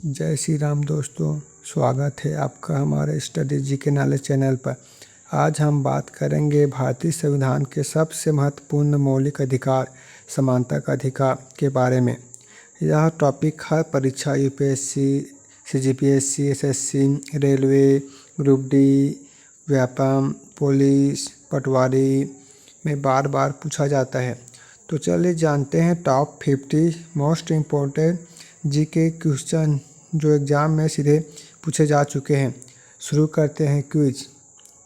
जय श्री राम दोस्तों, स्वागत है आपका हमारे स्टडी जी के नॉलेज चैनल पर। आज हम बात करेंगे भारतीय संविधान के सबसे महत्वपूर्ण मौलिक अधिकार समानता का अधिकार के बारे में। यह टॉपिक हर परीक्षा UPSC, CGPSC, SSC, railway, group D, Vyapam, police, patwari में बार बार पूछा जाता है। तो चलिए जानते हैं top 50 most important GK question जो एग्ज़ाम में सीधे पूछे जा चुके हैं। शुरू करते हैं क्विज।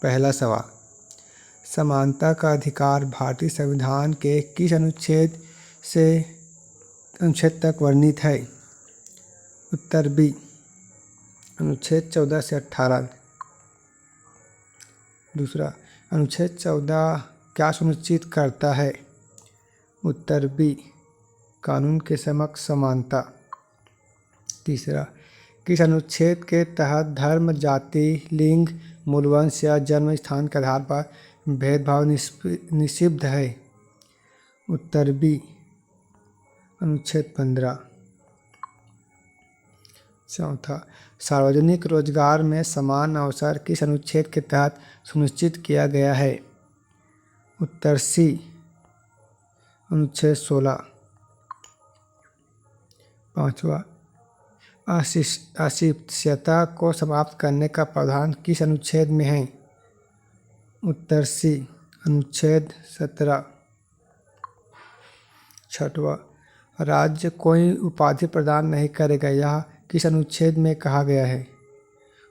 पहला सवाल, समानता का अधिकार भारतीय संविधान के किस अनुच्छेद तक वर्णित है? उत्तर बी, अनुच्छेद 14 से 18। दूसरा, अनुच्छेद 14 क्या सुनिश्चित करता है? उत्तर बी, कानून के समक्ष समानता। तीसरा, किस अनुच्छेद के तहत धर्म, जाति, लिंग, मूलवंश या जन्म स्थान के आधार पर भेदभाव निषिद्ध है? उत्तर बी, अनुच्छेद 15। चौथा, सार्वजनिक रोजगार में समान अवसर किस अनुच्छेद के तहत सुनिश्चित किया गया है? उत्तर सी, अनुच्छेद 16। पाँचवा, अस्पृश्यता को समाप्त करने का प्रावधान किस अनुच्छेद में है? उत्तर सी, अनुच्छेद 17। छठवा, राज्य कोई उपाधि प्रदान नहीं करेगा, यह किस अनुच्छेद में कहा गया है?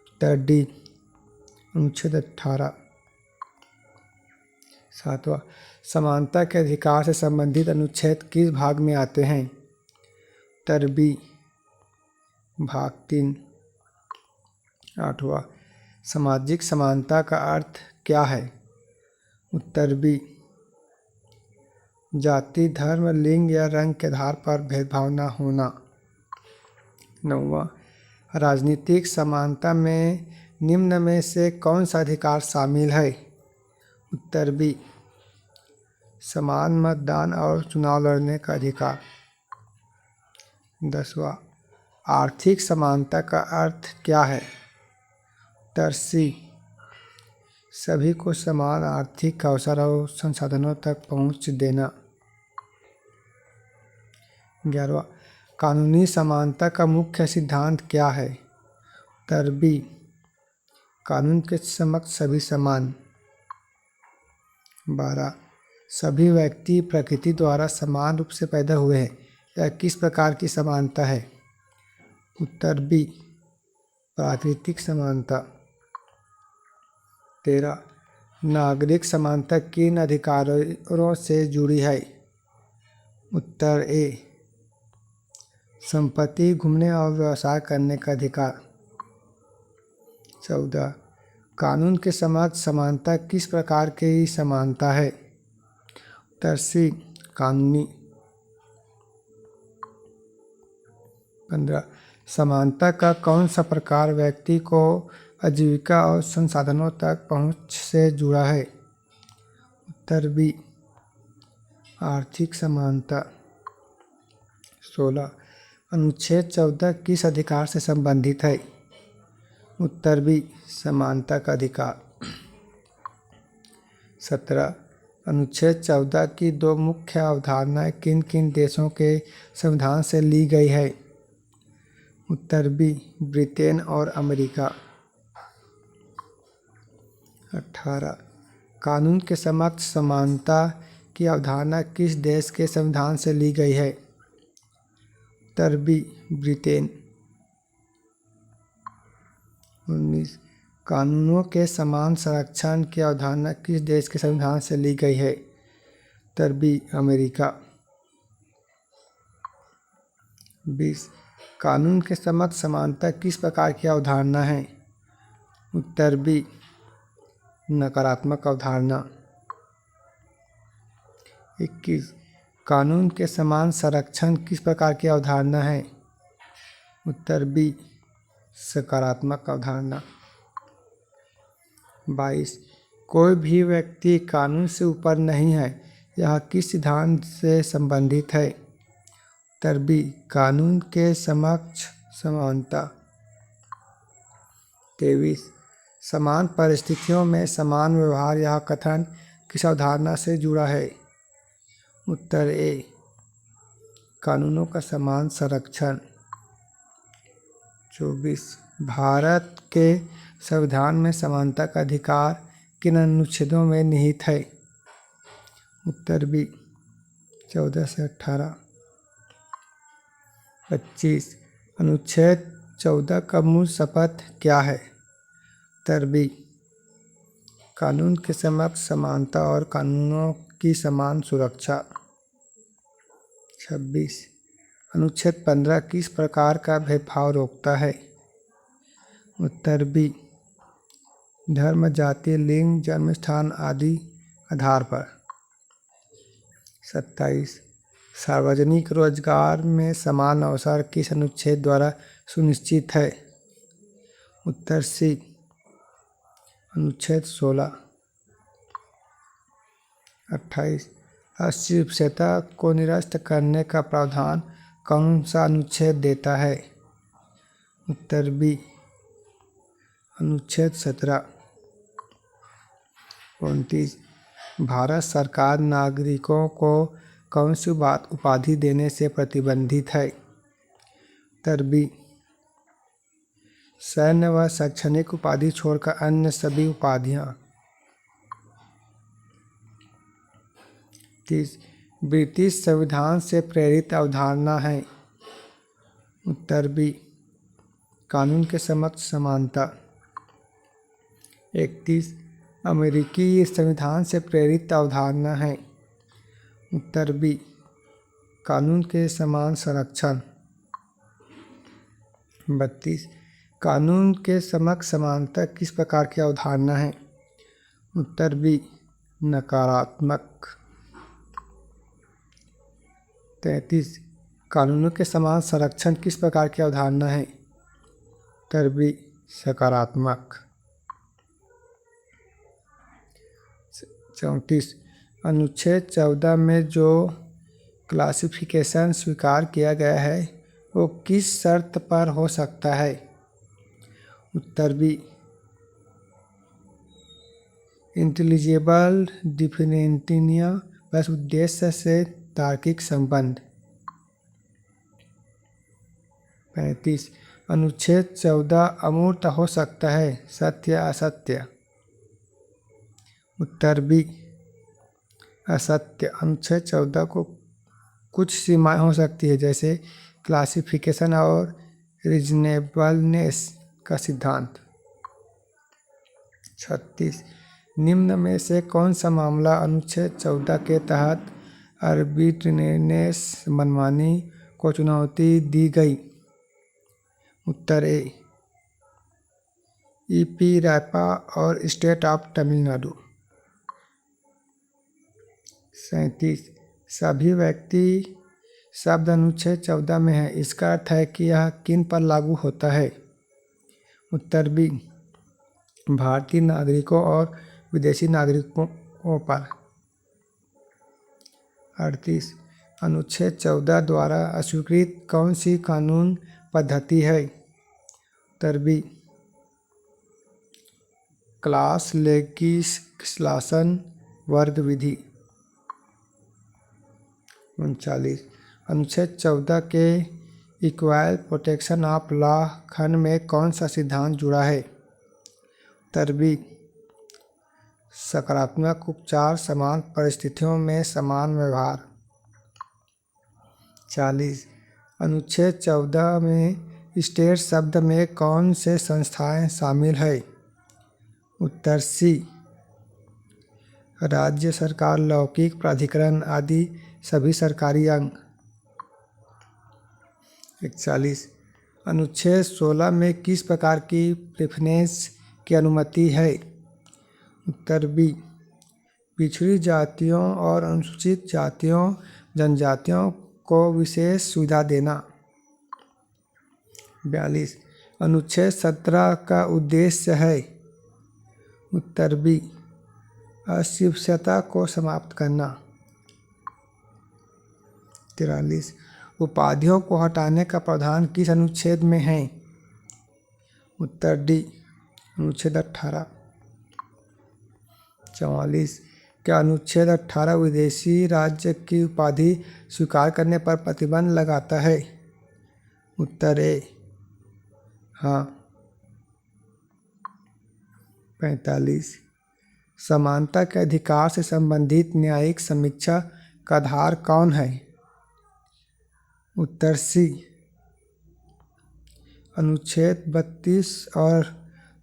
उत्तर डी, अनुच्छेद 18। सातवां, समानता के अधिकार से संबंधित अनुच्छेद किस भाग में आते हैं? उत्तर बी, भाग 3। आठवां, सामाजिक समानता का अर्थ क्या है? उत्तर बी, जाति, धर्म, लिंग या रंग के आधार पर भेदभाव न होना। नौवां, राजनीतिक समानता में निम्न में से कौन सा अधिकार शामिल है? उत्तर बी, समान मतदान और चुनाव लड़ने का अधिकार। 10वां, आर्थिक समानता का अर्थ क्या है? उत्तर सी, सभी को समान आर्थिक अवसर और संसाधनों तक पहुंच देना। 11वां, कानूनी समानता का मुख्य सिद्धांत क्या है? उत्तर बी, कानून के समक्ष सभी समान। 12, सभी व्यक्ति प्रकृति द्वारा समान रूप से पैदा हुए हैं, यह किस प्रकार की समानता है? उत्तर बी, प्राकृतिक समानता। 13, नागरिक समानता किन अधिकारों से जुड़ी है? उत्तर ए, संपत्ति, घूमने और व्यवसाय करने का अधिकार। 14, कानून के समक्ष समानता किस प्रकार की समानता है? उत्तर सी, कानूनी। 15, समानता का कौन सा प्रकार व्यक्ति को आजीविका और संसाधनों तक पहुंच से जुड़ा है? उत्तर बी, आर्थिक समानता। 16, अनुच्छेद 14 किस अधिकार से संबंधित है? उत्तर बी, समानता का अधिकार। 17, अनुच्छेद 14 की दो मुख्य अवधारणाएं किन किन देशों के संविधान से ली गई है? उत्तर बी, ब्रिटेन और अमेरिका। 18, कानून के समक्ष समानता की अवधारणा किस देश के संविधान से ली गई है? उत्तर बी, ब्रिटेन। 19, कानूनों के समान संरक्षण की अवधारणा किस देश के संविधान से ली गई है? उत्तर बी, अमेरिका। 20, कानून के समक्ष समानता किस प्रकार की अवधारणा है? उत्तर बी, नकारात्मक अवधारणा। 21, कानून के समान संरक्षण किस प्रकार की अवधारणा है? उत्तर बी, सकारात्मक अवधारणा। 22, कोई भी व्यक्ति कानून से ऊपर नहीं है, यह किस सिद्धांत से संबंधित है? उत्तर बी, कानून के समक्ष समानता। 23 समान परिस्थितियों में समान व्यवहार यह कथन किस अवधारणा से जुड़ा है? उत्तर ए कानूनों का समान संरक्षण। 24 भारत के संविधान में समानता का अधिकार किन अनुच्छेदों में निहित है? उत्तर बी 14 से 18। 25 अनुच्छेद 14 का मूल शपथ क्या है? उत्तर बी कानून के समक्ष समानता और कानूनों की समान सुरक्षा। 26 अनुच्छेद 15 किस प्रकार का भेदभाव रोकता है? उत्तर बी धर्म, जाति, लिंग, जन्मस्थान आदि आधार पर। 27 सार्वजनिक रोजगार में समान अवसर किस अनुच्छेद द्वारा सुनिश्चित है? उत्तर सी अनुच्छेद 16। 28 अस्पृश्यता को निरस्त करने का प्रावधान कौन सा अनुच्छेद देता है? उत्तर बी अनुच्छेद 17। 29 भारत सरकार नागरिकों को कौन सी उपाधि देने से प्रतिबंधित है? उत्तर बी सैन्य व शैक्षणिक उपाधि छोड़कर अन्य सभी उपाधियां। 30 ब्रिटिश संविधान से प्रेरित अवधारणा है? उत्तर बी कानून के समक्ष समानता। 31 अमेरिकी संविधान से प्रेरित अवधारणा है? उत्तर बी कानून के समान संरक्षण। 32 कानून के समक्ष समानता किस प्रकार की अवधारणा है? उत्तर बी नकारात्मक। 33 कानूनों के समान संरक्षण किस प्रकार की अवधारणा है? उत्तर बी सकारात्मक। 34 अनुच्छेद 14 में जो क्लासिफिकेशन स्वीकार किया गया है वो किस शर्त पर हो सकता है? उत्तर बी इंटेलिजिबल डिफिनेंटिनिया बस उद्देश्य से तार्किक संबंध। 35 अनुच्छेद 14 अमूर्त हो सकता है, सत्य असत्य? उत्तर बी असत्य। अनुच्छेद 14 को कुछ सीमाएं हो सकती है जैसे क्लासिफिकेशन और रीजनेबलनेस का सिद्धांत। 36 निम्न में से कौन सा मामला अनुच्छेद 14 के तहत आर्बिट्रेरीनेस मनमानी को चुनौती दी गई? उत्तर ए ईपी रैपा और स्टेट ऑफ तमिलनाडु। 37 सभी व्यक्ति शब्द अनुच्छेद 14 में है, इसका अर्थ है कि यह किन पर लागू होता है? उत्तर बी भारतीय नागरिकों और विदेशी नागरिकों पर। 38 अनुच्छेद 14 द्वारा अस्वीकृत कौन सी कानून पद्धति है? उत्तर बी क्लास लेगिस्लेशन वर्ग विधि। 39 अनुच्छेद 14 के इक्वल प्रोटेक्शन ऑफ लॉ खंड में कौन सा सिद्धांत जुड़ा है? उत्तर बी सकारात्मक उपचार समान परिस्थितियों में समान व्यवहार। 40 अनुच्छेद 14 में स्टेट शब्द में कौन से संस्थाएं शामिल है? उत्तर सी राज्य सरकार, लौकिक प्राधिकरण आदि सभी सरकारी अंग। 41 अनुच्छेद 16 में किस प्रकार की प्रेफरेंस की अनुमति है? उत्तर बी पिछड़ी जातियों और अनुसूचित जातियों जनजातियों को विशेष सुविधा देना। 42 अनुच्छेद 17 का उद्देश्य है? उत्तर बी अस्पृश्यता को समाप्त करना। 43 उपाधियों को हटाने का प्रावधान किस अनुच्छेद में है? उत्तर डी अनुच्छेद 18। 44। क्या अनुच्छेद 18 विदेशी राज्य की उपाधि स्वीकार करने पर प्रतिबंध लगाता है? उत्तर ए हाँ। 45। समानता के अधिकार से संबंधित न्यायिक समीक्षा का आधार कौन है? उत्तर सी अनुच्छेद 32 और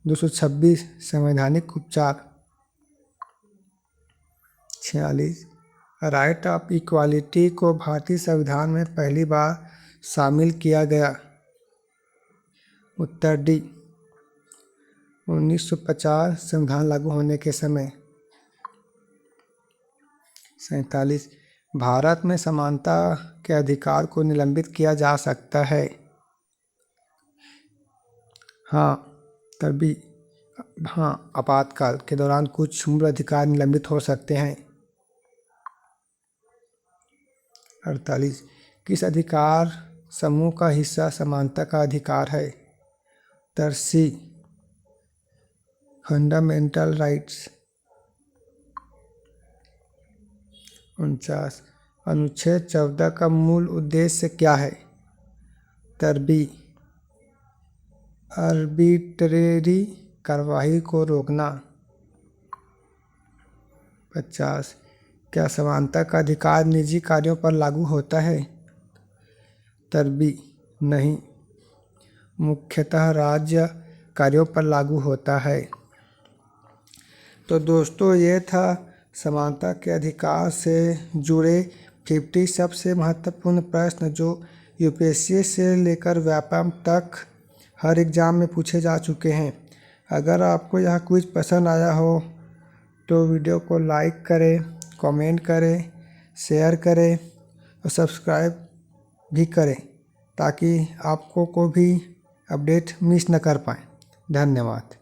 226 संवैधानिक उपचार। 46। राइट ऑफ इक्वालिटी को भारतीय संविधान में पहली बार शामिल किया गया। उत्तर डी 1950 संविधान लागू होने के समय। 47। भारत में समानता के अधिकार को निलंबित किया जा सकता है। हाँ तभी हाँ आपातकाल के दौरान कुछ मूल अधिकार निलंबित हो सकते हैं। 48। किस अधिकार समूह का हिस्सा समानता का अधिकार है? उत्तर सी फंडामेंटल राइट्स। 49। अनुच्छेद 14 का मूल उद्देश्य क्या है? उत्तर बी आर्बिट्रेरी कार्रवाई को रोकना। 50। क्या समानता का अधिकार निजी कार्यों पर लागू होता है? उत्तर बी नहीं, मुख्यतः राज्य कार्यों पर लागू होता है। तो दोस्तों ये था समानता के अधिकार से जुड़े 50 सबसे महत्वपूर्ण प्रश्न जो यूपीएससी से लेकर व्यापम तक हर एग्ज़ाम में पूछे जा चुके हैं। अगर आपको यह क्विज पसंद आया हो तो वीडियो को लाइक करें, कमेंट करें, शेयर करें और सब्सक्राइब भी करें ताकि आपको को भी अपडेट मिस न कर पाएँ। धन्यवाद।